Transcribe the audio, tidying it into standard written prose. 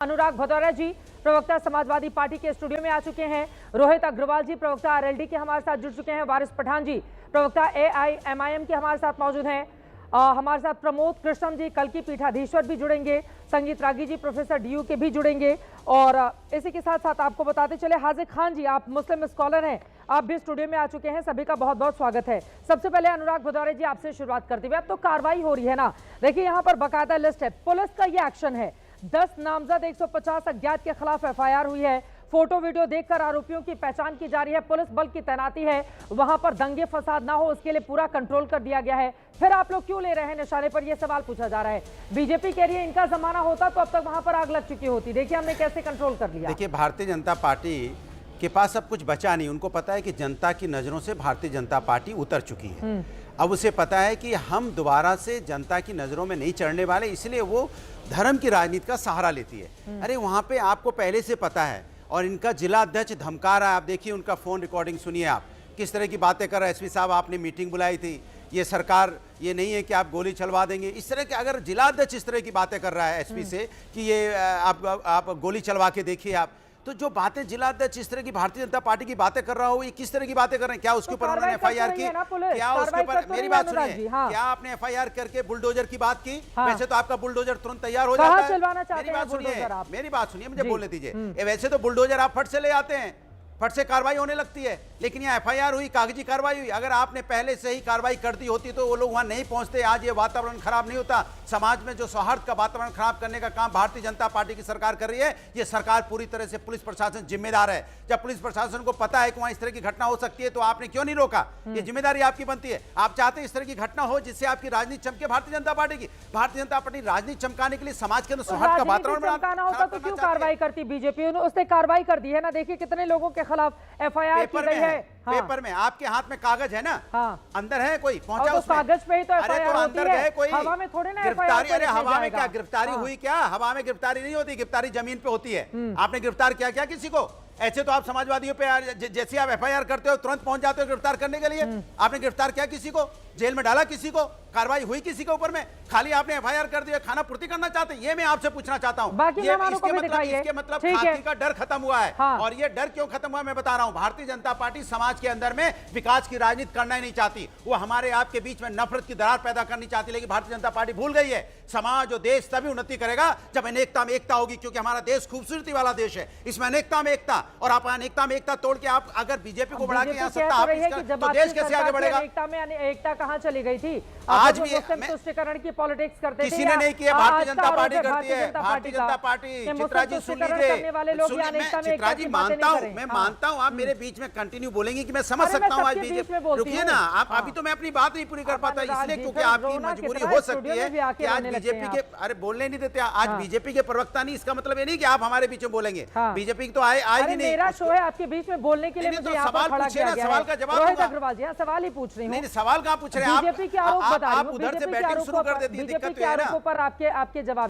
अनुराग भदौरिया जी प्रवक्ता समाजवादी पार्टी के स्टूडियो में आ चुके हैं। रोहित अग्रवाल जी प्रवक्ता आरएलडी के हमारे साथ जुड़ चुके हैं। वारिस पठान जी प्रवक्ता एआईएमआईएम के हमारे साथ मौजूद हैं। हमारे साथ प्रमोद कृष्णम जी कल की पीठाधीश्वर भी जुड़ेंगे। संगीत रागी जी प्रोफेसर डीयू के भी जुड़ेंगे। और इसी के साथ साथ आपको बताते चले हाजिर खान जी, आप मुस्लिम स्कॉलर हैं, आप भी स्टूडियो में आ चुके हैं। सभी का बहुत बहुत स्वागत है। सबसे पहले अनुराग भदौरिया जी आपसे शुरुआत करते हुए, अब तो कार्रवाई हो रही है ना, देखिए यहाँ पर बाकायदा लिस्ट है, पुलिस का ये एक्शन है। 10 नामजद 150 अज्ञात के खिलाफ एफआईआर हुई है। फोटो वीडियो देखकर आरोपियों की पहचान की जा रही है। पुलिस बल की तैनाती है, वहां पर दंगे फसाद ना हो उसके लिए पूरा कंट्रोल कर दिया गया है। फिर आप लोग क्यों ले रहे हैं निशाने पर, यह सवाल पूछा जा रहा है। बीजेपी कह रही है इनका जमाना होता तो अब तक वहां पर आग लग चुकी होती। देखिए हमने कैसे कंट्रोल कर लिया। देखिए भारतीय जनता पार्टी के पास अब कुछ बचा नहीं। उनको पता है कि जनता की नजरों से भारतीय जनता पार्टी उतर चुकी है। अब उसे पता है कि हम दोबारा से जनता की नजरों में नहीं चढ़ने वाले, इसलिए वो धर्म की राजनीति का सहारा लेती है। अरे वहां पे आपको पहले से पता है, और इनका जिला अध्यक्ष धमका रहा है। आप देखिए उनका फोन रिकॉर्डिंग सुनिए, आप किस तरह की बातें कर रहे हैं। एसपी साहब आपने मीटिंग बुलाई थी, ये सरकार ये नहीं है कि आप गोली चलवा देंगे, इस तरह के। अगर जिला अध्यक्ष इस तरह की बातें कर रहा है एसपी से कि ये आप गोली चलवा के देखिए आप, तो जो बातें जिला अध्यक्ष इस तरह की भारतीय जनता पार्टी की बातें कर रहा हो, ये किस तरह की बातें कर रहे हैं? क्या उसके ऊपर उन्होंने एफआईआर की? क्या उसके ऊपर, मेरी बात सुनिए, क्या आपने एफआईआर करके बुलडोजर की बात की? वैसे तो आपका बुलडोजर तुरंत तैयार हो जाता है। मेरी बात सुनिए, मुझे बोलने दीजिए। वैसे तो बुलडोजर आप फट से ले आते हैं, फट से कार्रवाई होने लगती है, लेकिन यहाँ एफआईआर हुई, कागजी कार्रवाई हुई। अगर आपने पहले से ही कार्रवाई कर दी होती तो वो लोग वहां नहीं पहुंचते, आज ये वातावरण खराब नहीं होता। समाज में जो सौहार्द का वातावरण खराब करने का काम भारतीय जनता पार्टी की सरकार कर रही है, ये सरकार पूरी तरह से, पुलिस प्रशासन जिम्मेदार है। जब पुलिस प्रशासन को पता है कि वहां इस तरह की घटना हो सकती है तो आपने क्यों नहीं रोका? ये जिम्मेदारी आपकी बनती है। आप चाहते हैं इस तरह की घटना हो जिससे आपकी राजनीति चमके भारतीय जनता पार्टी की। भारतीय जनता पार्टी राजनीति चमकाने के लिए समाज के अंदर सौहार्द का वातावरण बनाना होता तो क्यों कार्रवाई करती बीजेपी? उसने कार्रवाई कर दी है ना, देखिए कितने लोगों के खिलाफ एफआईआर की गई है। पेपर में आपके हाथ में कागज है ना, अंदर है कोई पहुंचा उसमें? कागज पे ही तो एफआईआर अंदर गए कोई, हवा में थोड़े ना गिरफ्तारी। अरे हवा में क्या गिरफ्तारी हुई? क्या हवा में गिरफ्तारी नहीं होती, गिरफ्तारी जमीन पे होती है। आपने गिरफ्तार किया क्या किसी को? ऐसे तो आप समाजवादियों पे जैसे आप एफआईआर करते हो तुरंत पहुंच जाते हो गिरफ्तार करने के लिए। आपने गिरफ्तार किया किसी को? जेल में डाला किसी को? कार्रवाई हुई किसी के ऊपर में? खाली आपने एफआईआर कर दिया, खाना पूर्ति करना चाहते हैं? ये मैं आपसे पूछना चाहता हूं। इसके मतलब फांसी का डर खत्म हुआ है। और ये डर क्यों खत्म हुआ मैं बता रहा हूं। भारतीय जनता पार्टी समाज के अंदर में विकास की राजनीति करना ही नहीं चाहती, वो हमारे आपके बीच में नफरत की दरार पैदा करनी चाहती। लेकिन भारतीय जनता पार्टी भूल गई है, समाज और देश तभी उन्नति करेगा जब अनेकता में एकता होगी, क्योंकि हमारा देश खूबसूरती वाला देश है, इसमें अनेकता में एकता। और आप अनेकता में एकता तोड़ के आप अगर बीजेपी को बढ़ा के यहाँ सत्ता तो देश कैसे आगे बढ़ेगा? एकता कहाँ चली गई थी? आज भी तुष्टिकरण की पॉलिटिक्स करते थे, किसी ने नहीं किया। भारतीय जनता पार्टी करती है, भारतीय जनता पार्टी। चित्रा जी सुन लीजिए, चित्रा जी मानता हूँ, मैं मानता हूँ आप मेरे बीच में कंटिन्यू बोलेंगी कि मैं समझ सकता हूँ। आज बीजेपी, रुकिए ना आप, अभी तो मैं अपनी बात नहीं पूरी कर पाता इसलिए क्योंकि आपकी मजबूरी हो सकती है कि आज बीजेपी के, अरे बोलने नहीं देते आज बीजेपी के प्रवक्ता नहीं, इसका मतलब ये नहीं कि आप हमारे बीच में बोलेंगे। बीजेपी तो आएगी नहीं। मेरा शो है आपके बीच में बोलने के लिए, सवाल पूछे ना, सवाल का जवाब। रोहित अग्रवाल जी सवाल ही पूछ रही हूँ। नहीं सवाल कहाँ पूछ रहे हैं आप? बीजेपी के आरोप बता रही हूँ, आप उधर से बैटिंग शुरू कर देती है, दिक्कत तो है ना। आपके जवाब